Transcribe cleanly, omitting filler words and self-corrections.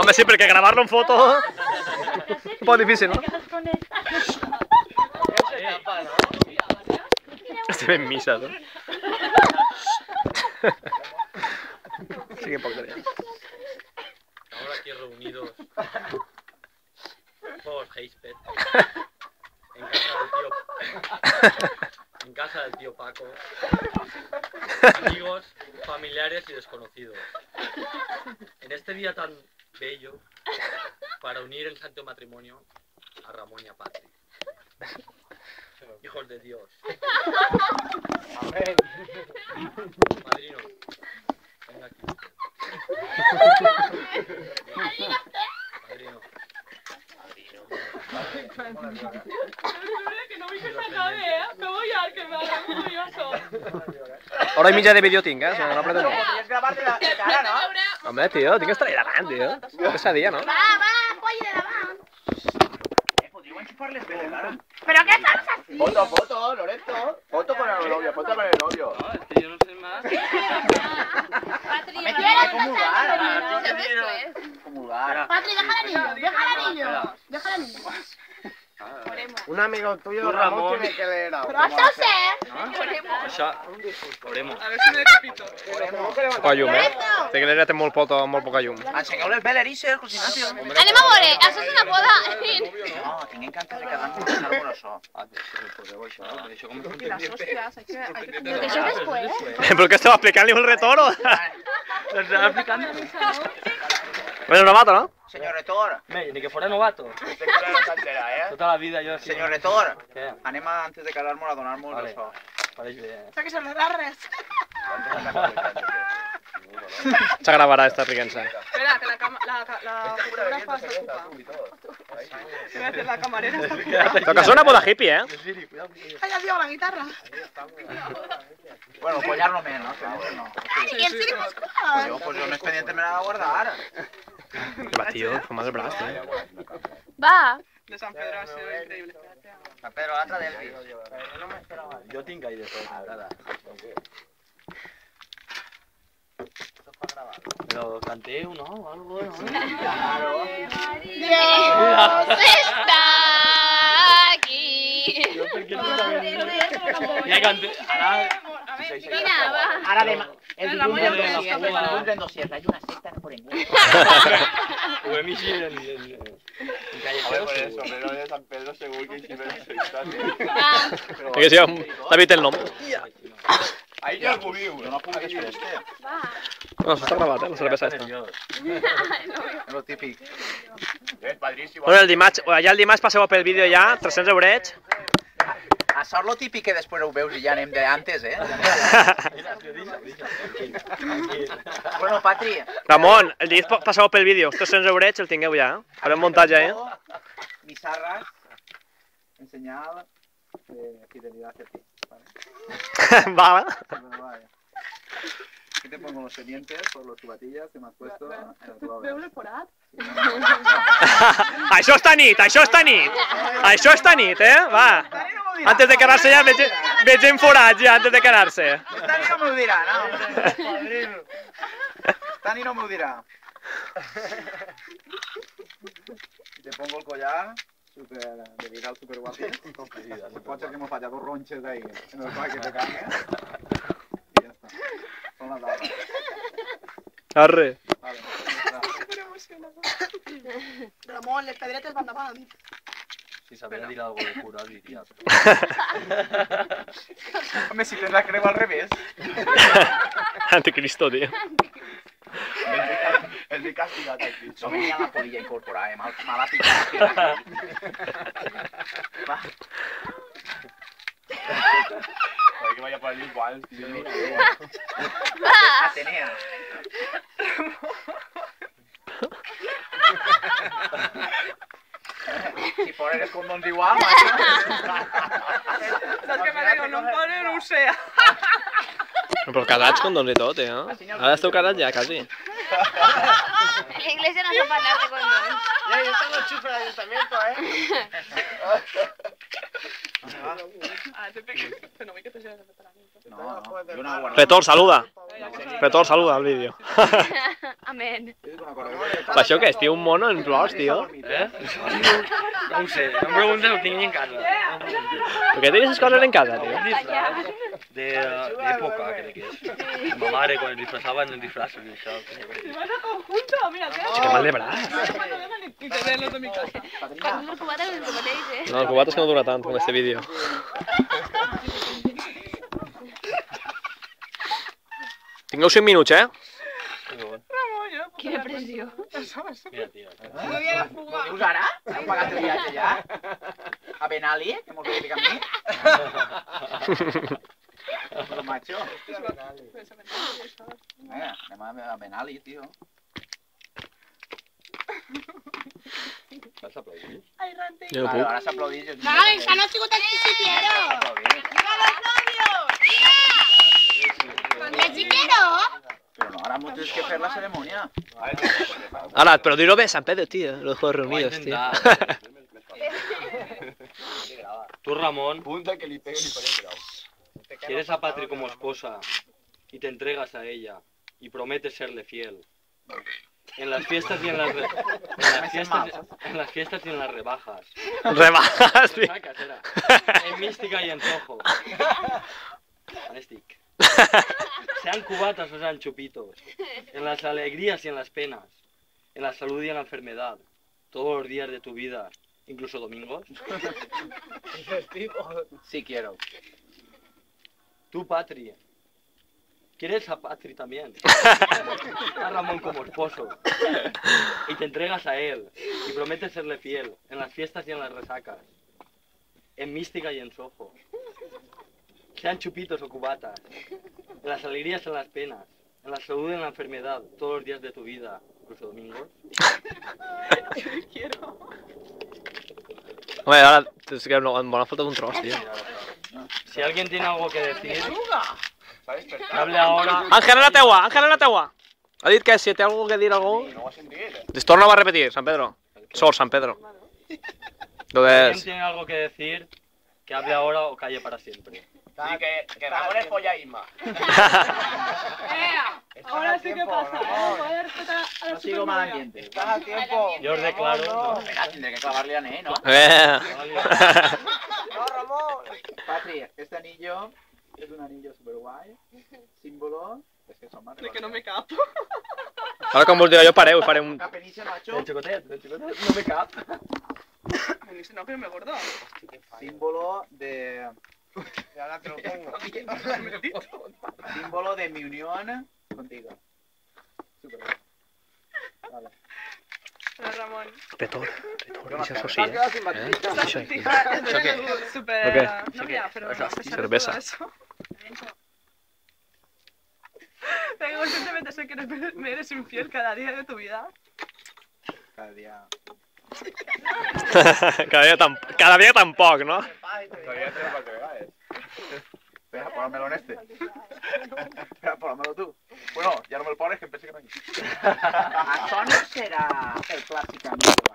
Home, sí, perquè gravar-lo en foto... Un poc difícil, no? Estem en missa, no? Sí que poc de Ahora aquí reunidos por Heispet en casa del tío Paco, amigos, familiares y desconocidos. En este día tan bello para unir en santo matrimonio a Ramón y a Patri. Hijos de Dios. Amén. Padrino, venga aquí. Padrino. Que no vull que s'acabi, me voy a que me haga muy nervioso. Hora i mitja de vídeo tinc, o sigui, no apreto molt. Podries gravar de cara, no? Home, tio, tinc que estar allà davant, tio. Pesadilla, no? Va, polla de davant. Podríeu enxufar-les bé de cara. ¿Pero qué estás haciendo? Foto, Loreto. Foto con el novio, foto con el novio. No, es que yo no sé más. Patri, Comulgar. Patri, deja el anillo, deja el anillo. Deja el anillo. Un amigo tuyo, Tú, Ramón. tiene que leer algo. Pero això sé. Això, oremos. A ver si me capito. Poca llum, eh? Té que l'era té molt poca llum. Ensenyeu-les bé l'Erice, José Ignacio. Anem a veure, això és una boda. No, tinc encantat de quedar-me amb un árbol això. Això com Y las hostias, hay que Pero que això és després. Però què estava explicant-li el retorno? Estaba explicando. Bueno, novato, ¿no? Señor Retor. Ni que fuera novato. Este cura no s'entera, Toda la vida yo así. Señor Retor. ¿Qué? Anem a, antes de casar-nos a donar-nos Vale. això. Pareix bé. que se me da res. Se gravarà esta riquença. Espera, que la fotógrafa se ocupa. Iba a decir la camarera se ocupa. Però que és una boda hippie, eh? Ay, adiós, la guitarra. Bueno, collar no menos, ¿no? No. I el ciri muscular. Pues yo un expediente me la voy a guardar. Va, tio, fumar el braç, tio. Va. De San Pedro ha sido increíble. San Pedro, l'altre Delphi. Jo tinc gaire tot, encara. Però canteu, no? Algo, no? Claro. Dios está aquí. Ja cante... Ara... Mira, va. Ara demà. El dilluns del Ramon, dossier, el dilluns del dossier. Hay una secta por en Ho hem així en... A ver, por eso, pero de San Pedro seguro que hicieron sectas. Que sí, David el nom. Ahí ya algú viu. Jo no puc fer este. No, això està gravat, eh? La cervesa esta. És lo típic. És padríssim. Bueno, el dimarts passeu pel vídeo ja, 300 eurets. Això és lo típic que després ho veus i ja anem de antes, eh? Bueno, Patri. Ramon, el dimarts passeu pel vídeo, 300 eurets el tingueu ja, eh? Farem muntatge, eh? Bizarras en señal de fidelidad hacia ti. Vale. Aquí te pongo los pendientes por los cubatillas que me has puesto en el globo. Veure forat? Això està nit, això està nit. Això està nit, eh? Va. Antes de quedar-se ja veig enforats ja, antes de quedar-se. Tani no m'ho dirà, no? Tani no m'ho dirà. Te pongo el collar. Super, de viral super guapi. Pot ser que m'ho faci dos ronxes ahí en el paquet de carne. I ja està. Són les dades. Arre. Vale. Ramon, les pedretes van davant. Si sabia dir algo de cura, diria. Home, si tens la creu al revés. Anticristo, tio. El de castigat aquí. Això venia la polilla incorporada, mal ha picat. Va. Que vaya por allí igual, tío. Atenea. Si pones condons igual, macho. Saps què m'ha dit? No em pone, no ho sé. Però casats condons i tot, eh? Ara esteu casats ja, quasi. La iglesia no se parla de condoms. Ya, yo tengo chufa de ayuntamiento, ¿eh? Ah, sempre que... Però no vull que te lleves de tratamiento. No, no. Yo una guarda. Petor, saluda. Petor, saluda al vídeo. Amén. Jo dic una cosa, jo Per això què és, tio? Un mono en flors, tio? Eh? No ho sé, no em preguntes, ho tinc en casa. ¿Por qué tienes esas cosas en casa, tío? Un disfraz de época, crec que és. Ma mare, quan es disfrazava, en els disfrazos i això. Si vas a conjunto, mira, Qué mal de braç. Ni te ven los de mi casa. Cuando uno cubata no lo matéis, ¿eh? No, el cubat és que no dura tant con este vídeo. Tingueu 5 minuts, eh? Ramon, yo no puedo Qué hablar presión. contigo. Mira, tio. Me voy a la fuga. Ho dius ara? Hem pagat el viatge ja? A Benali, que mos ve a mi? Però, macho. Anem a Benali, tio. Vas aplaudir? Ay, Rante. Jo no Vale, puc. ara s'aplaudís. Ay, que no sigo tan chiquitero. ¡Viva los novios! ¿Tan chiquitero? Però no, ara m'ho tens que fer la cerimònia. Ara, pero dilo bé, San Pedro, tío. Los juegos Ho vaig reunidos, tío. intentar. Tú, Ramón, Punta que li pega i li faré grau. quieres a Patri como esposa y te entregas a ella y prometes serle fiel. En las fiestas y en las fiestas y en las rebajas. Rebajas, tío. Sacas, era. En Mística y en Soho. Anestick. Sean cubatas o sean chupitos. En las alegrías y en las penas. En la salud y en la enfermedad. Todos los días de tu vida. Incluso domingos. Sí quiero. Tú, Patri. ¿Quieres a Patri también? A Ramón como esposo. Y te entregas a él. Y prometes serle fiel. En las fiestas y en las resacas. En Mística y en Soho. Sean chupitos o cubatas. En las alegrías y en las penas. En la salud y en la enfermedad. Todos los días de tu vida. Incluso domingos. Hombre, ahora es que no, me ha faltado un tros, tío. Si alguien tiene algo que decir, que hable ahora. Ángel, en la teua, Ángel, en la teua. Ha dit que si té algo que dir algú... No ho has sentit? Pues torna a repetir, San Pedro. Sor, San Pedro. Si Entonces... alguien tiene algo que decir, que hable ahora o calle para siempre. Sí, que Ramon es polla Isma. Ahora sí que pasa, ¿eh? Voy a respetar a la No sigo mal supernovia. ambiente. Estás a tiempo. Yo os declaro. ¿no? Espera, tendré que clavarle a Ney, ¿no? No, Ramon. Patri, este anillo es un anillo super guay. Símbolo. Es que son más. De que no me capo. Ahora com vos diré jo pareu i faré un... Capeniche, macho. El chocotet, no me cap. Me dice, no, que no me gordo. Símbolo de. Y ahora te lo pongo. Símbolo de mi unión contigo. Super guay. Vale. Hola, Ramon. Petor, Yo no això quiero. sí, eh? Això aquí. Tija, es de súper... ¿Lo qué? Novia, pero a pesar de Cerveza. todo eso. Pero conscientemente sé que me eres infiel cada día de tu vida. Cada día. Cada dia tampoc, no? Todavía tengo para que veas. Espera, pónmelo en este. Espera, pónmelo tú. Bueno, ya no me lo pones, que pensé que no hay. Això no serà el clàssic amic de la